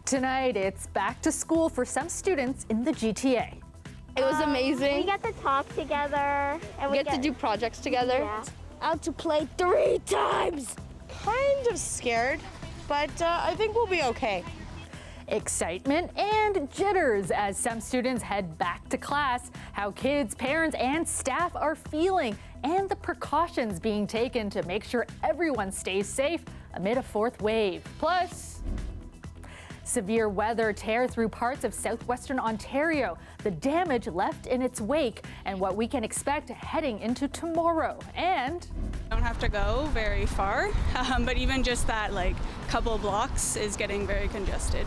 Tonight, it's back to school for some students in the GTA. It was amazing. We get to talk together. And we get to do projects together. Yeah. Out to play 3 times. Kind of scared, but I think we'll be okay. Excitement and jitters as some students head back to class, how kids, parents, and staff are feeling, and the precautions being taken to make sure everyone stays safe amid a 4th wave. Plus, severe weather tear through parts of southwestern Ontario, the damage left in its wake, and what we can expect heading into tomorrow. And don't have to go very far, but even just that couple blocks is getting very congested.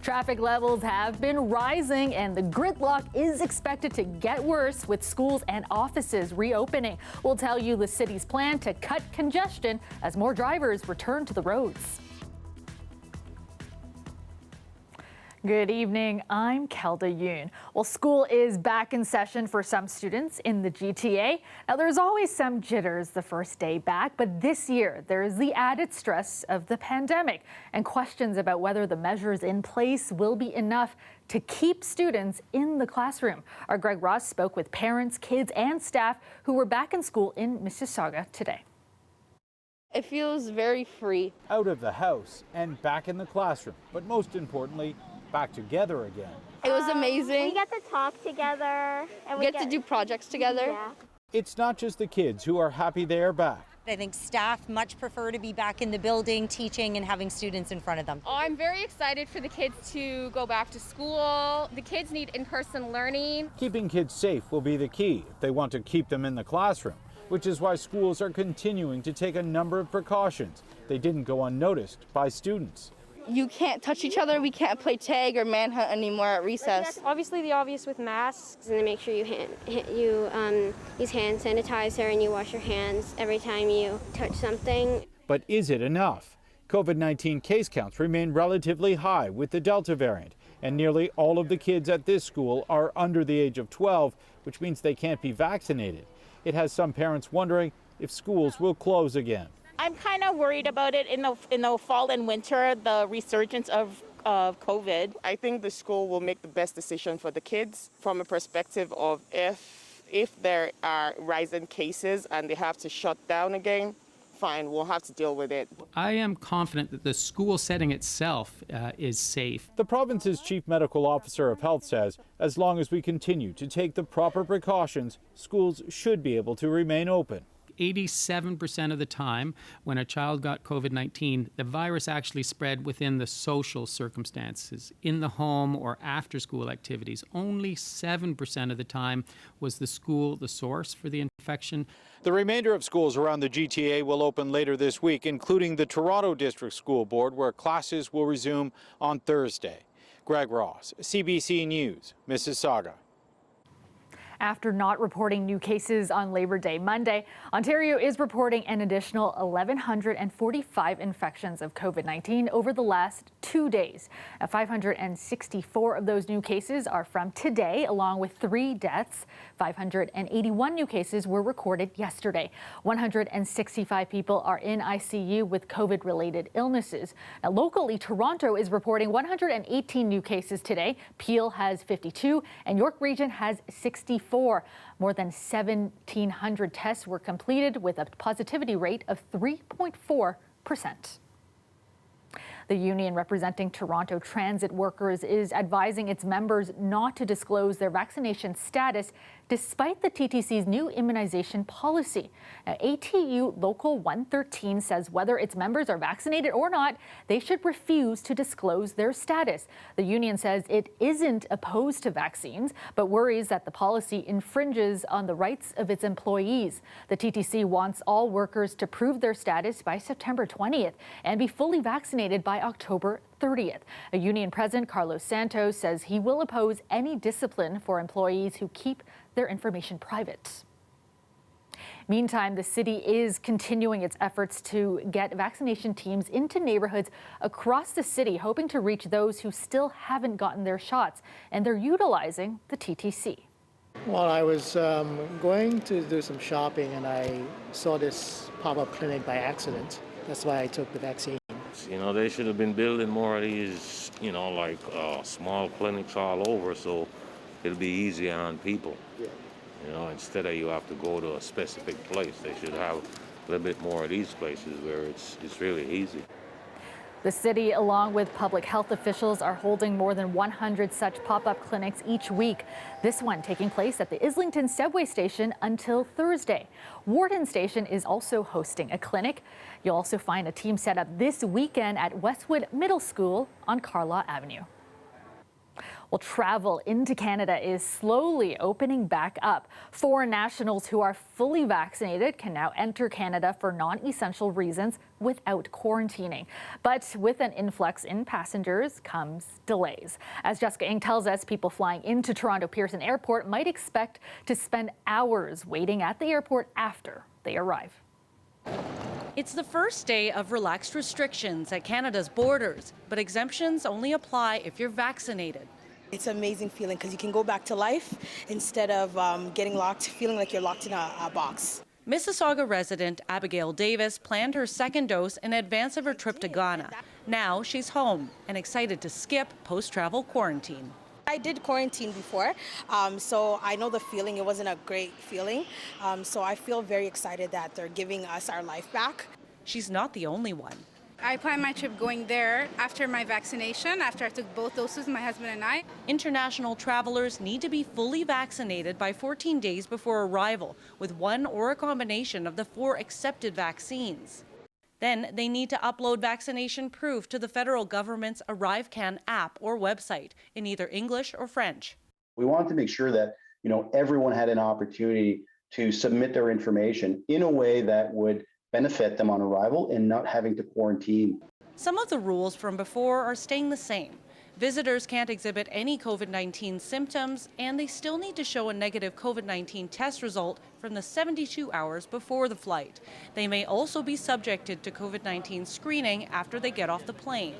traffic levels have been rising, and the gridlock is expected to get worse with schools and offices reopening. We'll tell you the city's plan to cut congestion as more drivers return to the roads. Good evening, I'm Kelda Yoon. Well, school is back in session for some students in the GTA. Now, there's always some jitters the first day back, but this year there is the added stress of the pandemic and questions about whether the measures in place will be enough to keep students in the classroom. Our Greg Ross spoke with parents, kids, and staff who were back in school in Mississauga today. It feels very free. Out of the house and back in the classroom, but most importantly, back together again. It was amazing. We get to talk together. And we get to do projects together. Yeah. It's not just the kids who are happy they are back. I think staff much prefer to be back in the building, teaching and having students in front of them. I'm very excited for the kids to go back to school. The kids need in-person learning. Keeping kids safe will be the key if they want to keep them in the classroom, which is why schools are continuing to take a number of precautions. They didn't go unnoticed by students. You can't touch each other. We can't play tag or manhunt anymore at recess. Obviously the obvious with masks, and make sure you use hand sanitizer and you wash your hands every time you touch something. But is it enough? COVID-19 case counts remain relatively high with the Delta variant, and nearly all of the kids at this school are under the age of 12, which means they can't be vaccinated. It has some parents wondering if schools will close again. I'm kind of worried about it in the fall and winter, the resurgence of COVID. I think the school will make the best decision for the kids from a perspective of if there are rising cases and they have to shut down again, fine, we'll have to deal with it. I am confident that the school setting itself is safe. The province's chief medical officer of health says as long as we continue to take the proper precautions, schools should be able to remain open. 87% of the time when a child got COVID-19, the virus actually spread within the social circumstances, in the home or after school activities. Only 7% of the time was the school the source for the infection. The remainder of schools around the GTA will open later this week, including the Toronto District School Board, where classes will resume on Thursday. Greg Ross, CBC News, Mississauga. After not reporting new cases on Labor Day Monday, Ontario is reporting an additional 1,145 infections of COVID-19 over the last 2 days. 564 of those new cases are from today, along with 3 deaths. 581 new cases were recorded yesterday. 165 people are in ICU with COVID-related illnesses. Now, locally, Toronto is reporting 118 new cases today. Peel has 52, and York Region has 64. More than 1,700 tests were completed with a positivity rate of 3.4%. The union representing Toronto transit workers is advising its members not to disclose their vaccination status despite the TTC's new immunization policy. Now, ATU Local 113 says whether its members are vaccinated or not, they should refuse to disclose their status. The union says it isn't opposed to vaccines, but worries that the policy infringes on the rights of its employees. The TTC wants all workers to prove their status by September 20th and be fully vaccinated by October 30th. A union president, Carlos Santos, says he will oppose any discipline for employees who keep their information private. Meantime, the city is continuing its efforts to get vaccination teams into neighborhoods across the city, hoping to reach those who still haven't gotten their shots, and they're utilizing the TTC. Well, I was going to do some shopping and I saw this pop-up clinic by accident. That's why I took the vaccine. You know, they should have been building more of these you know, like small clinics all over, so it'll be easier on people. Yeah. You know, instead of you have to go to a specific place, they should have a little bit more of these places where it's really easy. The city, along with public health officials, are holding more than 100 such pop-up clinics each week. This one taking place at the Islington subway station until Thursday. Warden Station is also hosting a clinic. You'll also find a team set up this weekend at Westwood Middle School on Carlaw Avenue. Well, travel into Canada is slowly opening back up. Foreign nationals who are fully vaccinated can now enter Canada for non-essential reasons without quarantining. But with an influx in passengers comes delays. As Jessica Ng tells us, people flying into Toronto Pearson Airport might expect to spend hours waiting at the airport after they arrive. It's the first day of relaxed restrictions at Canada's borders, but exemptions only apply if you're vaccinated. It's an amazing feeling because you can go back to life instead of getting locked, feeling like you're locked in a box. Mississauga resident Abigail Davis planned her second dose in advance of her trip to Ghana. Now she's home and excited to skip post-travel quarantine. I did quarantine before, so I know the feeling. It wasn't a great feeling, so I feel very excited that they're giving us our life back. She's not the only one. I planned my trip going there after my vaccination, after I took both doses, my husband and I. International travelers need to be fully vaccinated by 14 days before arrival with one or a combination of the 4 accepted vaccines. Then they need to upload vaccination proof to the federal government's ArriveCan app or website in either English or French. We wanted to make sure that, everyone had an opportunity to submit their information in a way that would benefit them on arrival and not having to quarantine. Some of the rules from before are staying the same. Visitors can't exhibit any COVID-19 symptoms, and they still need to show a negative COVID-19 test result from the 72 hours before the flight. They may also be subjected to COVID-19 screening after they get off the plane.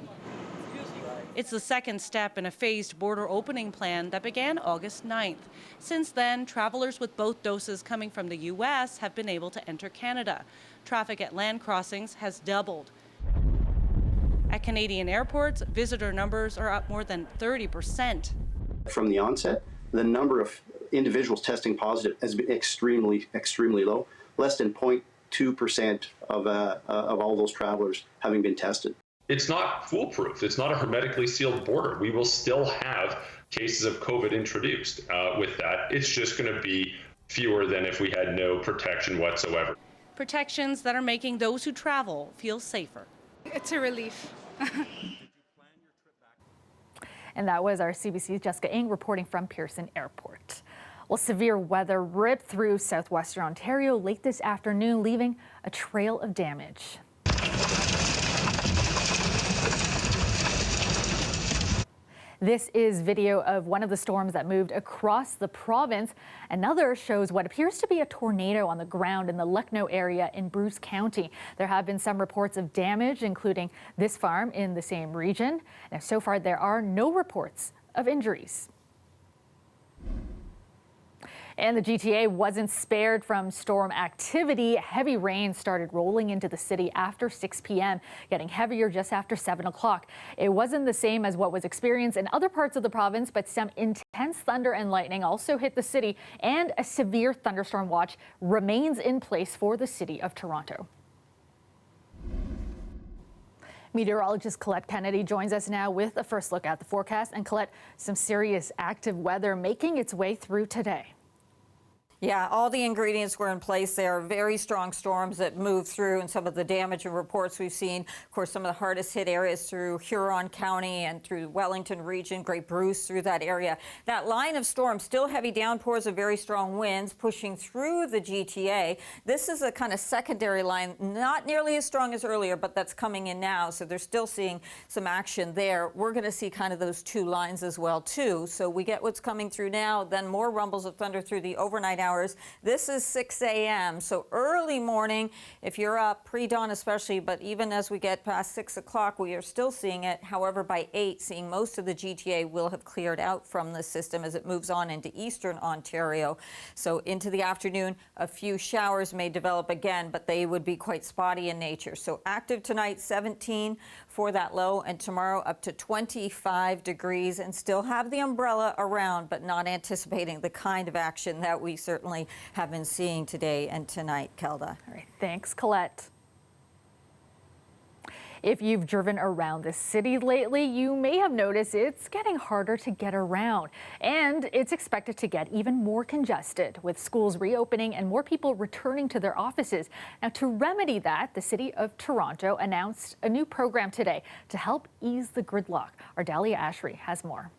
It's the second step in a phased border opening plan that began August 9th. Since then, travelers with both doses coming from the U.S. have been able to enter Canada. Traffic at land crossings has doubled. At Canadian airports, visitor numbers are up more than 30%. From the onset, the number of individuals testing positive has been extremely low, less than 0.2% of all those travelers having been tested. It's not foolproof. It's not a hermetically sealed border. We will still have cases of COVID introduced with that. It's just going to be fewer than if we had no protection whatsoever. Protections that are making those who travel feel safer. It's a relief. And that was our CBC's Jessica Ng reporting from Pearson Airport. Well, severe weather ripped through southwestern Ontario late this afternoon, leaving a trail of damage. This is video of one of the storms that moved across the province. Another shows what appears to be a tornado on the ground in the Lucknow area in Bruce County. There have been some reports of damage, including this farm in the same region. Now, so far, there are no reports of injuries. And the GTA wasn't spared from storm activity. Heavy rain started rolling into the city after 6 p.m., getting heavier just after 7 o'clock. It wasn't the same as what was experienced in other parts of the province, but some intense thunder and lightning also hit the city, and a severe thunderstorm watch remains in place for the city of Toronto. Meteorologist Colette Kennedy joins us now with a first look at the forecast. And Colette, some serious active weather making its way through today. Yeah, all the ingredients were in place. There are very strong storms that moved through, and some of the damage and reports we've seen. Of course, some of the hardest hit areas through Huron County and through Wellington region, Great Bruce through that area. That line of storms, still heavy downpours of very strong winds pushing through the GTA. This is a kind of secondary line, not nearly as strong as earlier, but that's coming in now. So they're still seeing some action there. We're going to see kind of those two lines as well, too. So we get what's coming through now, then more rumbles of thunder through the overnight hours. hours. This is 6 a.m. So early morning, if you're up pre-dawn especially, but even as we get past 6 o'clock, we are still seeing it. However, by 8, seeing most of the GTA will have cleared out from the system as it moves on into eastern Ontario. So into the afternoon, a few showers may develop again, but they would be quite spotty in nature. So active tonight, 17 for that low, and tomorrow up to 25 degrees, and still have the umbrella around, but not anticipating the kind of action that we certainly have been seeing today and tonight. Kelda. All right, thanks, Colette. If you've driven around the city lately, you may have noticed it's getting harder to get around, and it's expected to get even more congested with schools reopening and more people returning to their offices. Now, to remedy that, the City of Toronto announced a new program today to help ease the gridlock. Our Dahlia Ashry has more.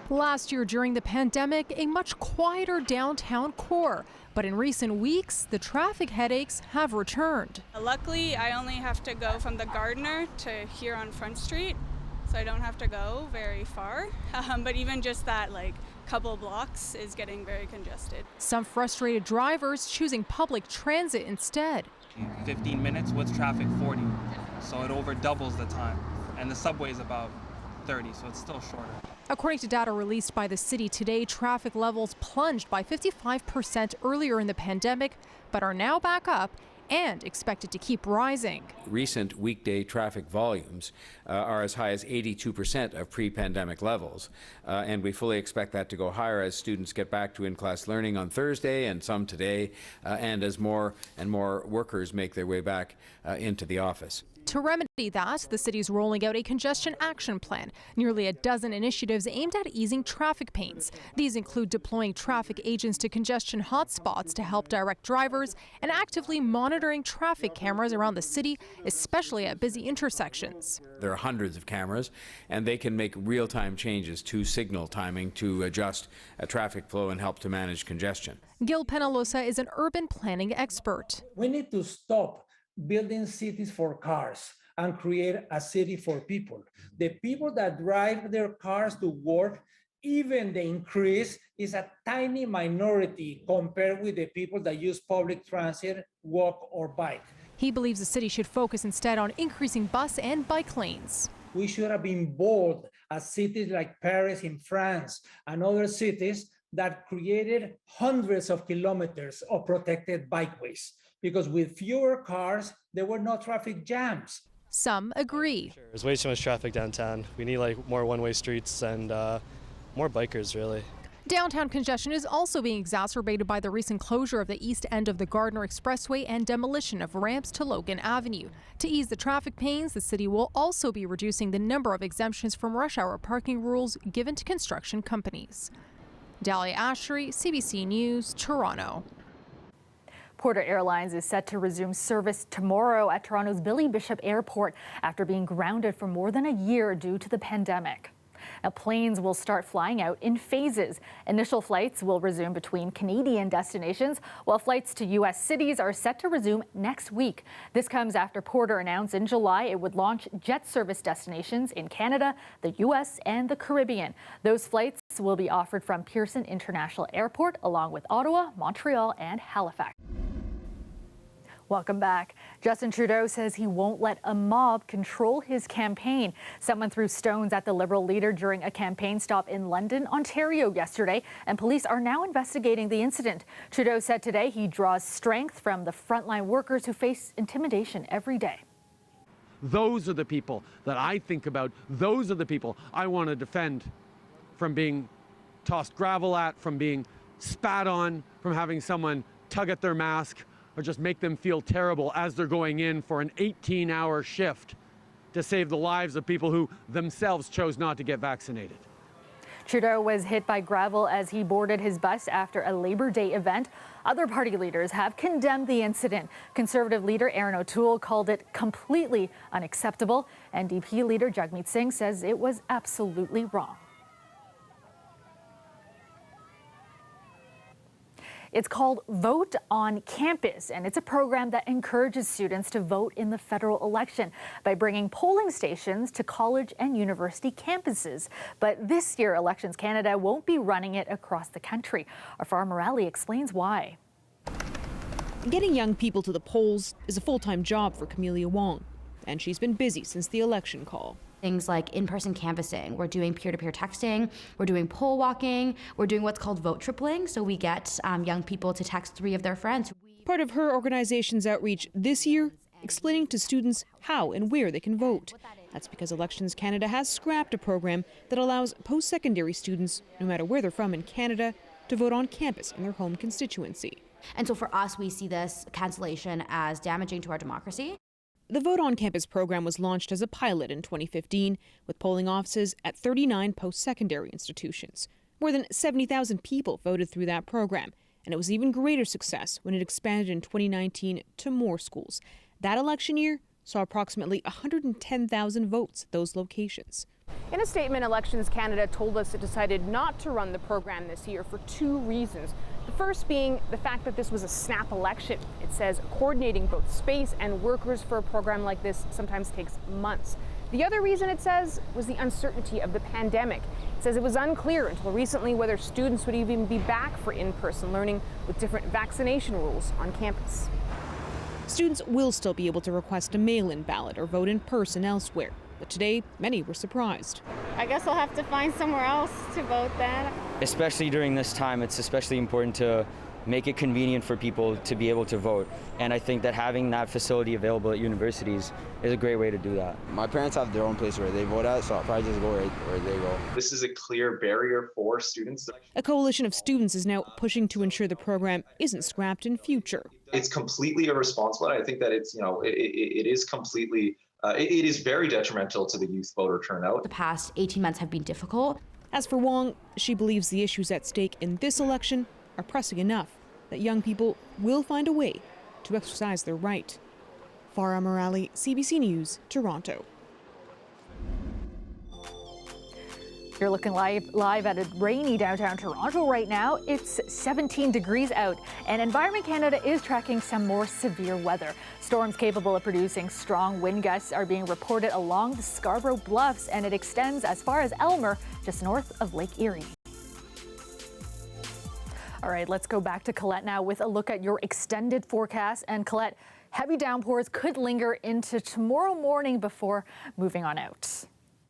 Last year during the pandemic, a much quieter downtown core. But in recent weeks, the traffic headaches have returned. Luckily, I only have to go from the Gardiner to here on Front Street, so I don't have to go very far. But even just that, couple blocks is getting very congested. Some frustrated drivers choosing public transit instead. 15 minutes, what's traffic? 40. So it over doubles the time. And the subway is about 30, so it's still shorter. According to data released by the city today, traffic levels plunged by 55% earlier in the pandemic, but are now back up and expected to keep rising. Recent weekday traffic volumes are as high as 82% of pre-pandemic levels, and we fully expect that to go higher as students get back to in-class learning on Thursday and some today, and as more and more workers make their way back into the office. To remedy that, the city's rolling out a congestion action plan, nearly a dozen initiatives aimed at easing traffic pains. These include deploying traffic agents to congestion hotspots to help direct drivers and actively monitoring traffic cameras around the city, especially at busy intersections. There are hundreds of cameras, and they can make real-time changes to signal timing to adjust traffic flow and help to manage congestion. Gil Penalosa is an urban planning expert. We need to stop building cities for cars and create a city for people. The people that drive their cars to work, even the increase is a tiny minority compared with the people that use public transit, walk, or bike. He believes the city should focus instead on increasing bus and bike lanes. We should have been bold as cities like Paris in France and other cities that created hundreds of kilometers of protected bikeways, because with fewer cars, there were no traffic jams. Some agree. There's way too much traffic downtown. We need more one-way streets and more bikers, really. Downtown congestion is also being exacerbated by the recent closure of the east end of the Gardiner Expressway and demolition of ramps to Logan Avenue. To ease the traffic pains, the city will also be reducing the number of exemptions from rush hour parking rules given to construction companies. Dahlia Ashry, CBC News, Toronto. Porter Airlines is set to resume service tomorrow at Toronto's Billy Bishop Airport after being grounded for more than a year due to the pandemic. Now, planes will start flying out in phases. Initial flights will resume between Canadian destinations, while flights to U.S. cities are set to resume next week. This comes after Porter announced in July it would launch jet service destinations in Canada, the U.S., and the Caribbean. Those flights will be offered from Pearson International Airport, along with Ottawa, Montreal, and Halifax. Welcome back. Justin Trudeau says he won't let a mob control his campaign. Someone threw stones at the Liberal leader during a campaign stop in London, Ontario yesterday, and police are now investigating the incident. Trudeau said today he draws strength from the frontline workers who face intimidation every day. Those are the people that I think about. Those are the people I want to defend from being tossed gravel at, from being spat on, from having someone tug at their mask, or just make them feel terrible as they're going in for an 18-hour shift to save the lives of people who themselves chose not to get vaccinated. Trudeau was hit by gravel as he boarded his bus after a Labor Day event. Other party leaders have condemned the incident. Conservative leader Aaron O'Toole called it completely unacceptable. NDP leader Jagmeet Singh says it was absolutely wrong. It's called Vote on Campus, and it's a program that encourages students to vote in the federal election by bringing polling stations to college and university campuses. But this year, Elections Canada won't be running it across the country. Our Farah Morali explains why. Getting young people to the polls is a full-time job for Camelia Wong, and she's been busy since the election call. Things like in-person canvassing, we're doing peer-to-peer texting, we're doing poll walking, we're doing what's called vote tripling, so we get young people to text 3 of their friends. Part of her organization's outreach this year, explaining to students how and where they can vote. That's because Elections Canada has scrapped a program that allows post-secondary students, no matter where they're from in Canada, to vote on campus in their home constituency. And so for us, we see this cancellation as damaging to our democracy. The Vote on Campus program was launched as a pilot in 2015 with polling offices at 39 post-secondary institutions. More than 70,000 people voted through that program, and it was even greater success when it expanded in 2019 to more schools. That election year saw approximately 110,000 votes at those locations. In a statement, Elections Canada told us it decided not to run the program this year for 2 reasons. The first being the fact that this was a snap election. It says coordinating both space and workers for a program like this sometimes takes months. The other reason, it says, was the uncertainty of the pandemic. It says it was unclear until recently whether students would even be back for in-person learning with different vaccination rules on campus. Students will still be able to request a mail-in ballot or vote in person elsewhere. But today, many were surprised. I guess I'll have to find somewhere else to vote then. Especially during this time, it's especially important to make it convenient for people to be able to vote. And I think that having that facility available at universities is a great way to do that. My parents have their own place where they vote at, so I'll probably just go right where they go. This is a clear barrier for students. A coalition of students is now pushing to ensure the program isn't scrapped in future. It's completely irresponsible. I think that it's, it is completely it is very detrimental to the youth voter turnout. The past 18 months have been difficult. As for Wong, she believes the issues at stake in this election are pressing enough that young people will find a way to exercise their right. Farah Morali, CBC News, Toronto. You're looking live at a rainy downtown Toronto right now. It's 17 degrees out, and Environment Canada is tracking some more severe weather. Storms capable of producing strong wind gusts are being reported along the Scarborough Bluffs, and it extends as far as Elmer, just north of Lake Erie. All right, let's go back to Colette now with a look at your extended forecast. And Colette, heavy downpours could linger into tomorrow morning before moving on out.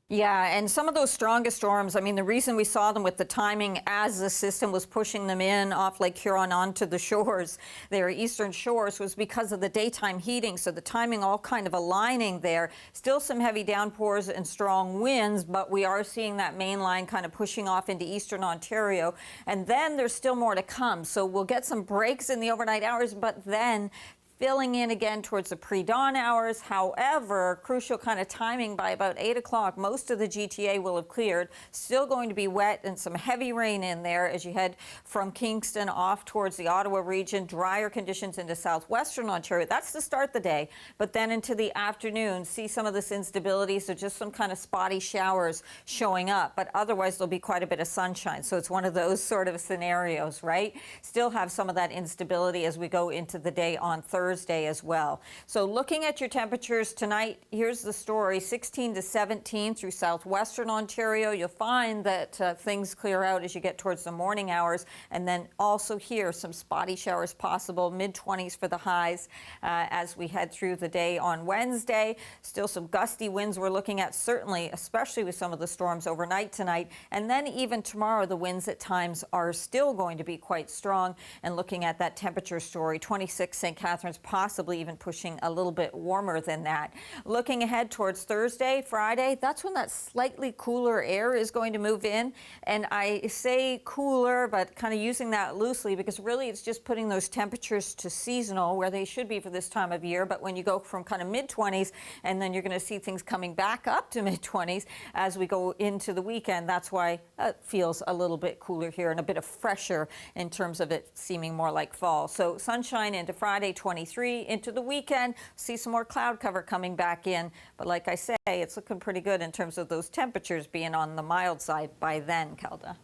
Yeah, and some of those strongest storms, I mean, the reason we saw them with the timing as the system was pushing them in off Lake Huron onto the shores, their eastern shores, was because of the daytime heating. So the timing all kind of aligning there. Still some heavy downpours and strong winds, but we are seeing that main line kind of pushing off into eastern Ontario. And then there's still more to come. So we'll get some breaks in the overnight hours, but then filling in again towards the pre-dawn hours. However, crucial kind of timing, by about 8 o'clock, most of the GTA will have cleared. Still going to be wet and some heavy rain in there as you head from Kingston off towards the Ottawa region. Drier conditions into southwestern Ontario. That's to start the day. But then into the afternoon, see some of this instability. So just some kind of spotty showers showing up. But otherwise, there'll be quite a bit of sunshine. So it's one of those sort of scenarios, right? Still have some of that instability as we go into the day on Thursday as well. So looking at your temperatures tonight, here's the story. 16 to 17 through southwestern Ontario. You'll find that things clear out as you get towards the morning hours. And then also here, some spotty showers possible, mid-20s for the highs as we head through the day on Wednesday. Still some gusty winds we're looking at, certainly, especially with some of the storms overnight tonight. And then even tomorrow, the winds at times are still going to be quite strong. And looking at that temperature story, 26 St. Catharines, possibly even pushing a little bit warmer than that. Looking ahead towards Thursday, Friday, that's when that slightly cooler air is going to move in. And I say cooler, but kind of using that loosely because really it's just putting those temperatures to seasonal where they should be for this time of year. But when you go from kind of mid-20s and then you're going to see things coming back up to mid-20s as we go into the weekend, that's why it feels a little bit cooler here and a bit of fresher in terms of it seeming more like fall. So sunshine into Friday, 23. Into the weekend, see some more cloud cover coming back in. But like I say, it's looking pretty good in terms of those temperatures being on the mild side by then, Kelda.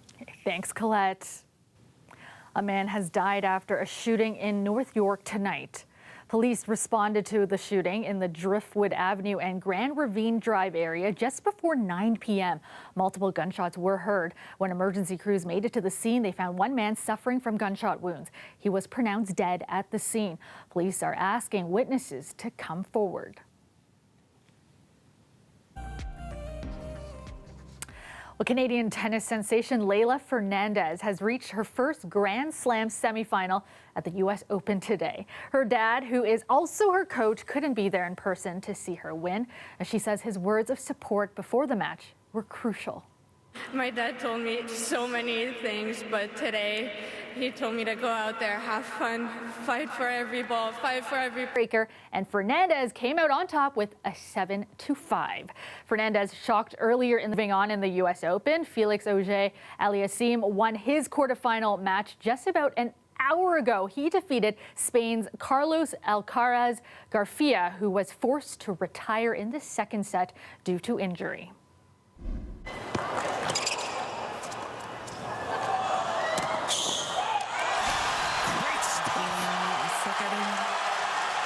Thanks, Colette. A man has died after a shooting in North York tonight. Police responded to the shooting in the Driftwood Avenue and Grand Ravine Drive area just before 9 p.m. Multiple gunshots were heard. When emergency crews made it to the scene, they found one man suffering from gunshot wounds. He was pronounced dead at the scene. Police are asking witnesses to come forward. Well, Canadian tennis sensation Leylah Fernandez has reached her first Grand Slam semifinal at the U.S. Open today. Her dad, who is also her coach, couldn't be there in person to see her win. As she says his words of support before the match were crucial. My dad told me so many things, but today he told me to go out there, have fun, fight for every ball, fight for every breaker, and Fernandez came out on top with a 7-5. Fernandez shocked earlier in moving on in the U.S. Open. Felix Auger-Aliassime won his quarterfinal match just about an hour ago. He defeated Spain's Carlos Alcaraz Garcia, who was forced to retire in the second set due to injury.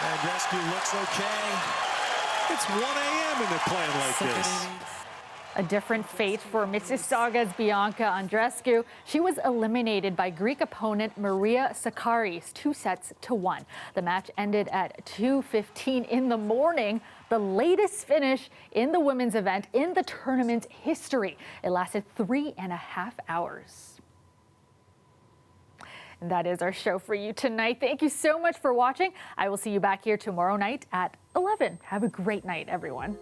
And rescue looks okay. It's 1 a.m. and they're playing like this. A different fate for Mississauga's Bianca Andreescu. She was eliminated by Greek opponent Maria Sakkari 2-1. The match ended at 2:15 in the morning, the latest finish in the women's event in the tournament's history. It lasted 3.5 hours. And that is our show for you tonight. Thank you so much for watching. I will see you back here tomorrow night at 11. Have a great night, everyone.